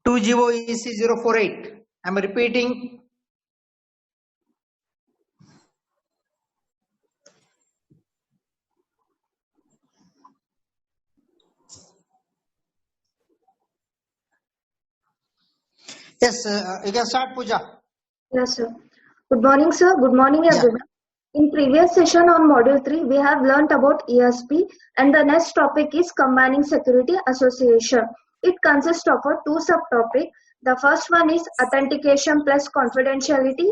2GOEC048. I'm repeating. Yes, you can start, Pooja. Yes, sir. Good morning, sir. Good morning, everyone. In previous session on module 3, we have learnt about ESP, and the next topic is combining security association. It consists of two subtopics. The first one is authentication plus confidentiality,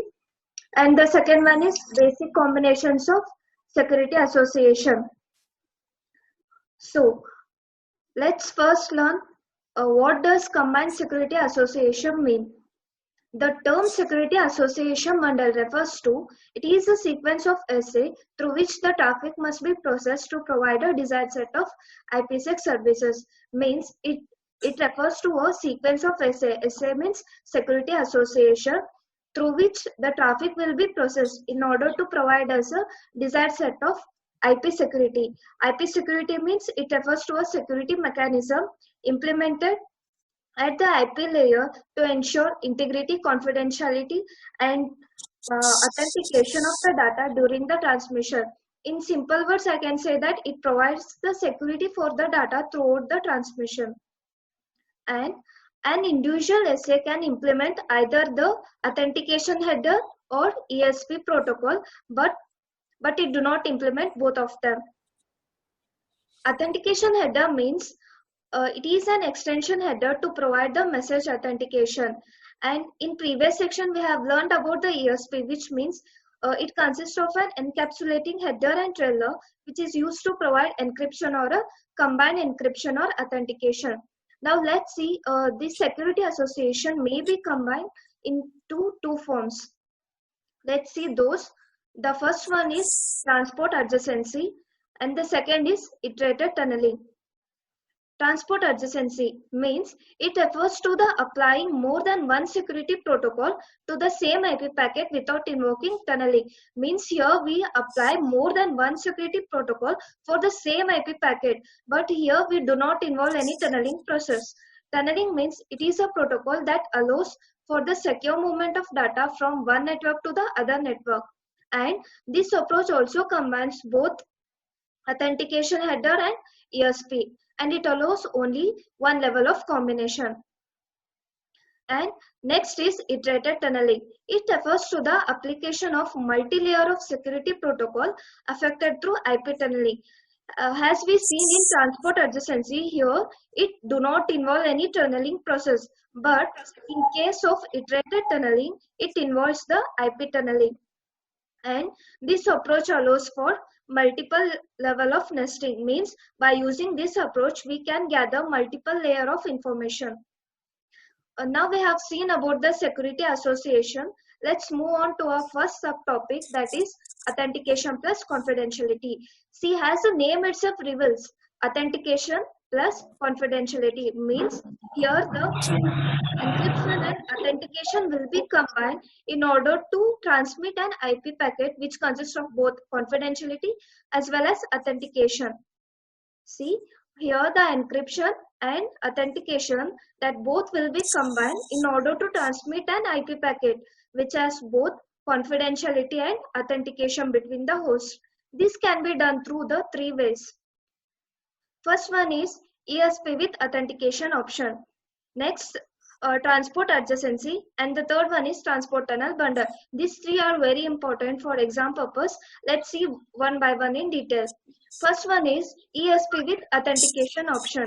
and the second one is basic combinations of security association. So, let's first learn what does combined security association mean. The term security association bundle refers to it is a sequence of SA through which the traffic must be processed to provide a desired set of IPsec services. Means it refers to a sequence of SA. SA means security association through which the traffic will be processed in order to provide us a desired set of IP security. IP security means it refers to a security mechanism implemented at the IP layer to ensure integrity, confidentiality, and authentication of the data during the transmission. In simple words, I can say that it provides the security for the data throughout the transmission. And an individual SA can implement either the authentication header or ESP protocol, but it do not implement both of them. Authentication header means it is an extension header to provide the message authentication. And in previous section, we have learned about the ESP, which means it consists of an encapsulating header and trailer, which is used to provide encryption or a combined encryption or authentication. Now let's see, this security association may be combined into two forms. Let's see those. The first one is transport adjacency, and the second is iterated tunneling. Transport adjacency means it refers to the applying more than one security protocol to the same IP packet without invoking tunneling. Means here we apply more than one security protocol for the same IP packet, but here we do not involve any tunneling process. Tunneling means it is a protocol that allows for the secure movement of data from one network to the other network. And this approach also combines both authentication header and ESP, and it allows only one level of combination. And next is iterated tunneling. It refers to the application of multi-layer of security protocol affected through IP tunneling. As we seen in transport adjacency, here it do not involve any tunneling process, but in case of iterated tunneling, it involves the IP tunneling. And this approach allows for multiple level of nesting. Means by using this approach we can gather multiple layer of information. Now we have seen about the security association. Let's move on to our first subtopic, that is authentication plus confidentiality. See, as the name itself reveals, authentication plus confidentiality means here the encryption and authentication will be combined in order to transmit an IP packet which consists of both confidentiality as well as authentication. See, here the encryption and authentication that both will be combined in order to transmit an IP packet which has both confidentiality and authentication between the hosts. This can be done through the three ways. First one is ESP with authentication option. Next, transport adjacency, and the third one is transport tunnel bundle. These three are very important for exam purpose. Let's see one by one in detail. First one is ESP with authentication option.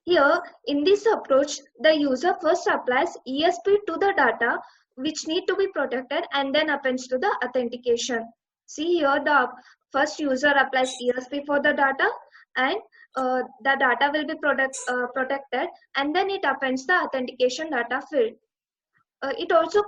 Here in this approach, the user first applies ESP to the data which need to be protected and then appends to the authentication. See here, the first user applies ESP for the data, and the data will be protected, and then it appends the authentication data field. It also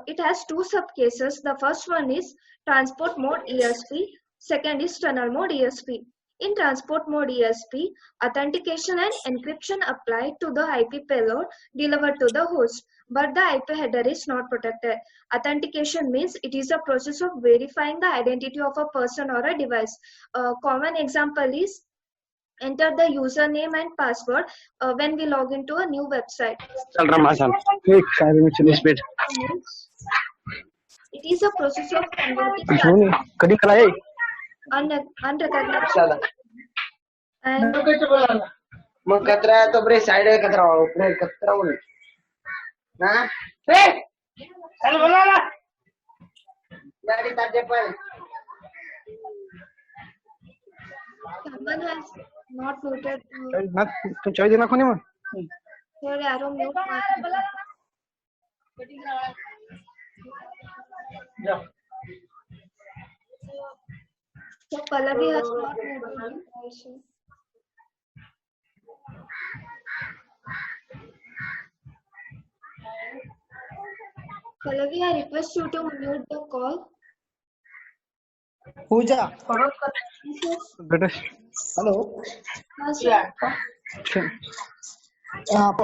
it has two sub cases. The first one is transport mode ESP, second is tunnel mode ESP. In transport mode ESP, authentication and encryption apply to the IP payload delivered to the host, but the IP header is not protected. Authentication means it is a process of verifying the identity of a person or a device. A common example is enter the username and password when we log into a new website. चल रहा माशान एक सारे में चली speed It is a process of converting झूनी कड़ी खलाए unrecognized and मग कतरा है तो बरे साइड है कतरा ऊपर कतरा बोल ना ए चल बोला ना गाड़ी ताजे पर someone has not noted ना तू चाहिए देना कोनी मग your arrow mute mark. So Pallavi has not noted information. Pallavi, I request you to mute the call. Pooja. बेटा Hello.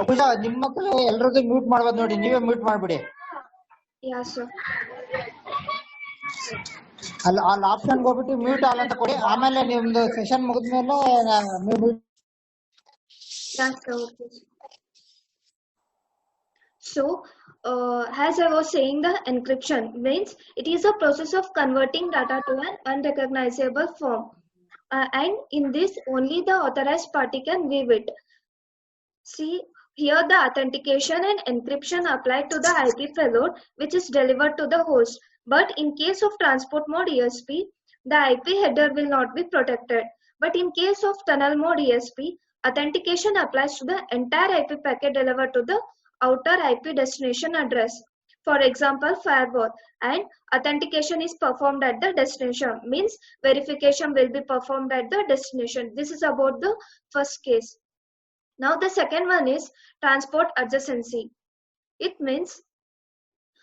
ಪೂಜಾ ನಿಮ್ಮ ಮಕ್ಕಳು ಎಲ್ಲರದ್ದು ಮ್ಯೂಟ್ ಮಾಡ್ಬೋದು ನೋಡಿ, ನೀವೇ ಮ್ಯೂಟ್ ಮಾಡ್ಬಿಡಿ. Yeah, sir. ಅಲ್ಲಿ ಆಪ್ಷನ್ ಹೋಗ್ಬಿಟ್ಟು ಮ್ಯೂಟ್ ಆಲ್ ಅಂತ ಕೊಡಿ, ಆಮೇಲೆ ನಿಮ್ದು ಸೆಷನ್ ಮುಗಿದ್ಮೇಲೆ ನೀವು Yeah, sir. Okay. So, as I was saying, the encryption means it is a process of converting data to an unrecognizable form. And in this, only the authorized party can view it. See, here the authentication and encryption apply to the IP payload which is delivered to the host. But in case of transport mode ESP, the IP header will not be protected. But in case of tunnel mode ESP, authentication applies to the entire IP packet delivered to the outer IP destination address. For example, firewall, and authentication is performed at the destination, means verification will be performed at the destination. This is about the first case. Now the second one is transport adjacency. It means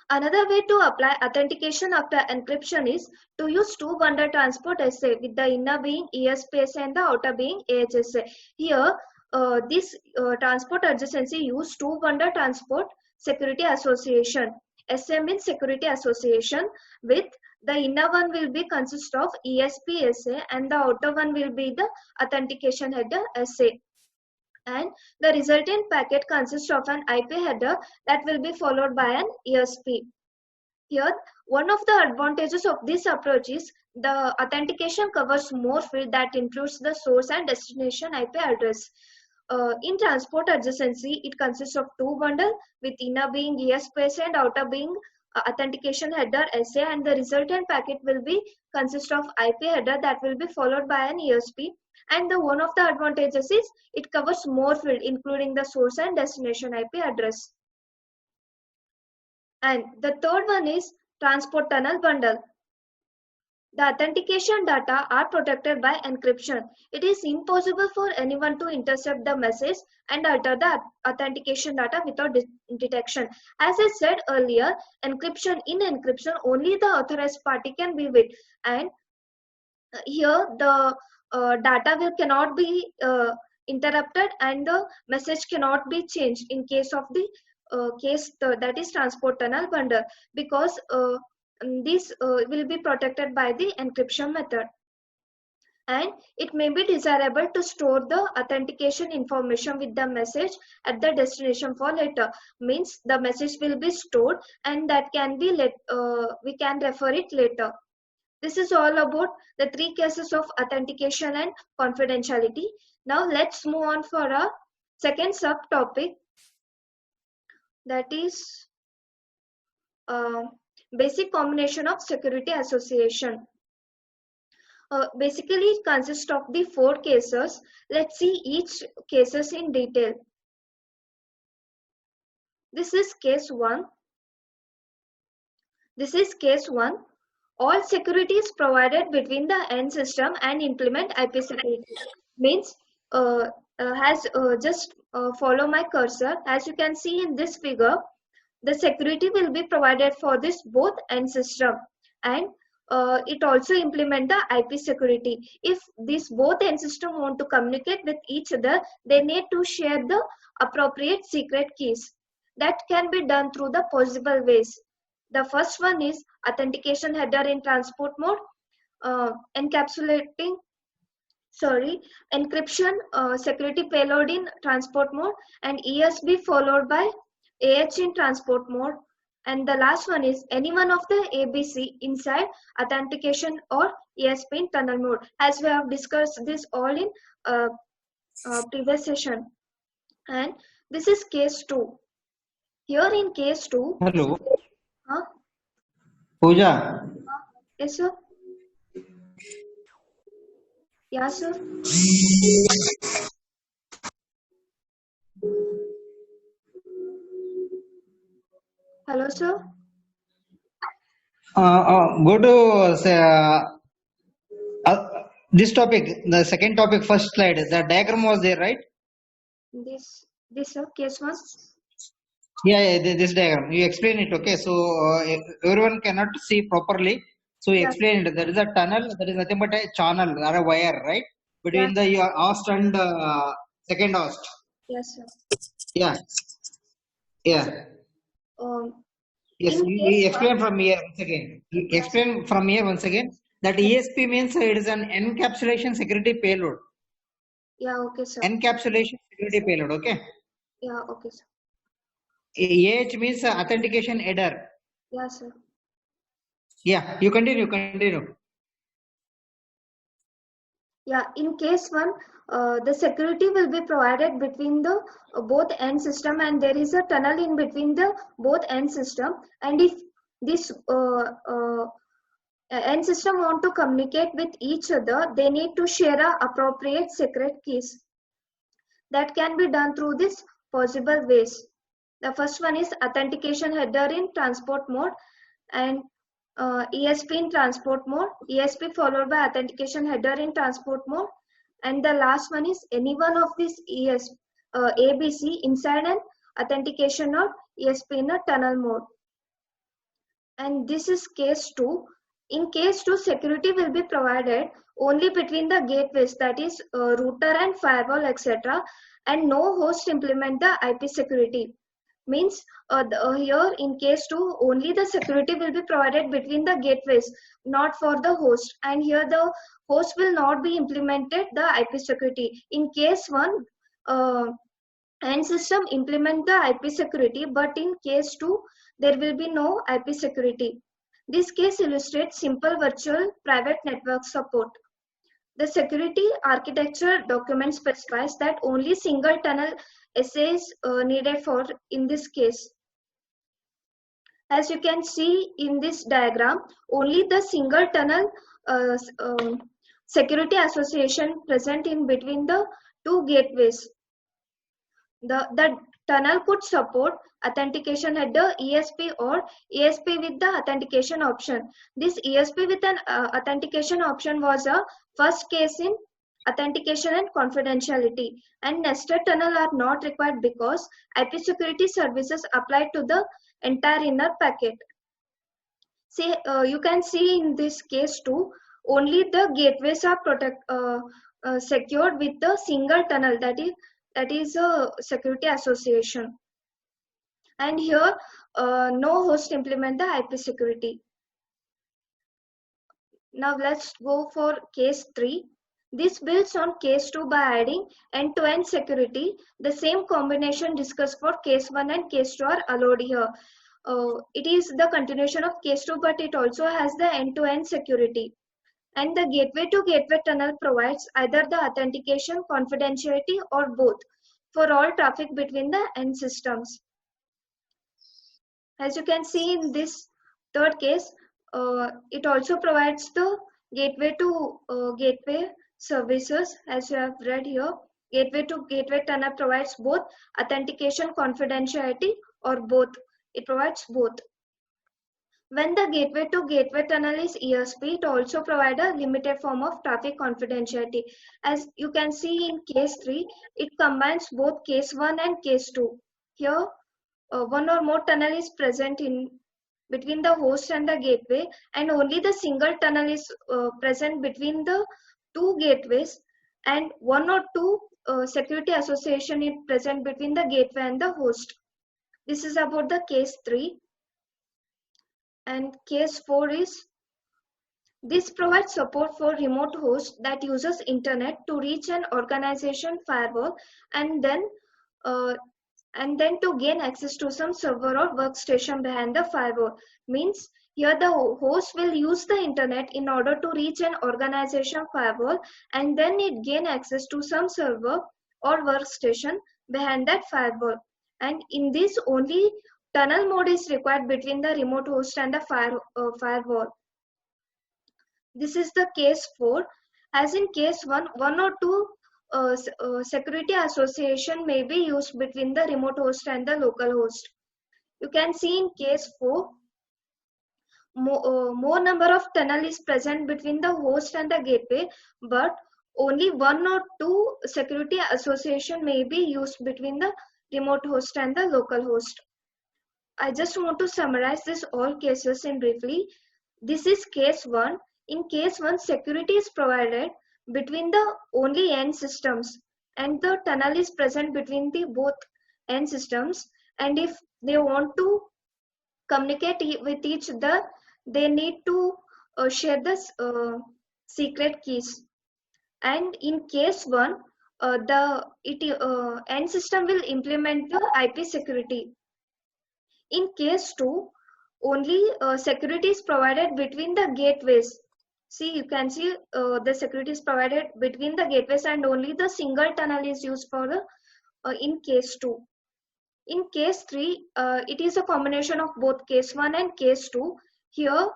another way to apply authentication after encryption is to use two bundle transport SA with the inner being ESPSA and the outer being AHSA. Here this transport adjacency use two bundle transport security association. SA means security association, with the inner one will be consist of ESPSA and the outer one will be the authentication header SA. And the resultant packet consists of an IP header that will be followed by an ESP. Here, one of the advantages of this approach is the authentication covers more field that includes the source and destination IP address. In transport adjacency, it consists of two bundles with inner being ESPSA and outer being authentication header SA, and the resultant packet will be consist of IP header that will be followed by an ESP. And the one of the advantages is it covers more field including the source and destination IP address. And the third one is transport tunnel bundle. The authentication data are protected by encryption. It is impossible for anyone to intercept the message and alter the authentication data without detection. As I said earlier, in encryption only the authorized party can view it, and here the data cannot be interrupted and the message cannot be changed in case of the that is transport tunnel bundle, because this will be protected by the encryption method. And it may be desirable to store the authentication information with the message at the destination for later, means the message will be stored and that can be we can refer it later. This is all about the three cases of authentication and confidentiality. Now let's move on for our second subtopic, that is basic combination of security association. Basically, it consists of the 4 cases. Let's see each cases in detail. This is case 1. All security is provided between the end system and implement IP security. Means just follow my cursor. As you can see in this figure, the security will be provided for this both end system, and it also implement the IP security. If these both end system want to communicate with each other, they need to share the appropriate secret keys. That can be done through the possible ways. The first one is authentication header in transport mode, encapsulating sorry, encryption, security payload in transport mode, and ESB followed by AH in transport mode. And the last one is any one of the ABC inside authentication or ESP in tunnel mode. As we have discussed this all in previous session. And this is case 2. Here in case 2, Hello, huh? Pooja. Yes, sir. Yeah, sir. Hello, sir. Go to this topic, the second topic, first slide. The diagram was there, right? This sir, case 1. Yeah, this diagram. You explain it, okay? So everyone cannot see properly. So you Yeah. explain it. There is a tunnel. There is nothing but a channel or a wire, right? Between Yeah. the your host and second host. Yes, sir. Yeah, yeah. Yes, In you case explain from here once again. You explain from here once again that ESP means it is an encapsulation security payload. yeah, okay, sir. Encapsulation security payload, okay? Yeah, okay, sir. AH means authentication header. Yeah, sir. Yeah, you continue. Yeah, in case 1, the security will be provided between the both end system, and there is a tunnel in between the both end system. And if this end system want to communicate with each other, they need to share a appropriate secret keys. That can be done through this possible ways. The first one is authentication header in transport mode, and ESP in transport mode, ESP followed by authentication header in transport mode, and the last one is any one of these ABC inside an authentication or ESP in a tunnel mode. And this is case 2. In case 2, security will be provided only between the gateways, that is router and firewall, etc., and no host implement the IP security. Means here in case 2, only the security will be provided between the gateways, not for the host. And here the host will not be implemented the IP security. In case 1, end system implement the IP security, but in case 2, there will be no IP security. This case illustrates simple virtual private network support. The security architecture document specifies that only single tunnel SA is needed for in this case. As you can see in this diagram, only the single tunnel security association present in between the two gateways. The tunnel could support authentication header, ESP, or ESP with the authentication option. This ESP with an authentication option was a first case in authentication and confidentiality, and nested tunnel are not required because IP security services apply to the entire inner packet. See, you can see in this case too, only the gateways are secured with the single tunnel, that is a security association. And here no host implement the IP security. Now let's go for case 3. This builds on case 2 by adding end-to-end security. The same combination discussed for case 1 and case 2 are allowed here. It is the continuation of case 2, but it also has the end-to-end security. And the gateway to gateway tunnel provides either the authentication, confidentiality, or both for all traffic between the end systems. As you can see in this third case, it also provides the gateway to gateway services, as you have read here. Gateway to gateway tunnel provides both authentication, confidentiality, or both. It provides both. When the gateway to gateway tunnel is ESP, it also provides a limited form of traffic confidentiality. As you can see in case 3, it combines both case 1 and case 2. Here, one or more tunnel is present in between the host and the gateway, and only the single tunnel is present between the two gateways, and one or two security association is present between the gateway and the host. This is about the case 3. And case 4 is This provides support for remote host that uses internet to reach an organization firewall and then to gain access to some server or workstation behind the firewall. Means here the host will use the internet in order to reach an organization firewall and then it gain access to some server or workstation behind that firewall. And in this only tunnel mode is required between the remote host and the firewall. This is the case 4. As in case 1, one or two security association may be used between the remote host and the local host. You can see in case 4, more number of tunnel is present between the host and the gateway, but only one or two security association may be used between the remote host and the local host. I just want to summarize this all cases in briefly. This is case 1. In case 1, security is provided between the only end systems and the tunnel is present between the both end systems, and if they want to communicate with each other, they need to share the secret keys. And in case 1, the end system will implement the IP security. In case 2, only security is provided between the gateways. See, you can see the security is provided between the gateways and only the single tunnel is used for the in case 2. In case 3, it is a combination of both case 1 and case 2. Here,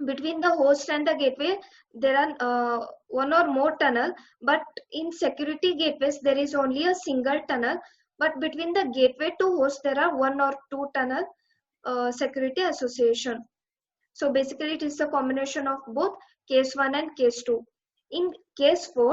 between the host and the gateway, there are one or more tunnel, but in security gateways, there is only a single tunnel. But between the gateway to host, there are one or two tunnel security association. So basically, it is a combination of both case 1 and case 2. In case 4,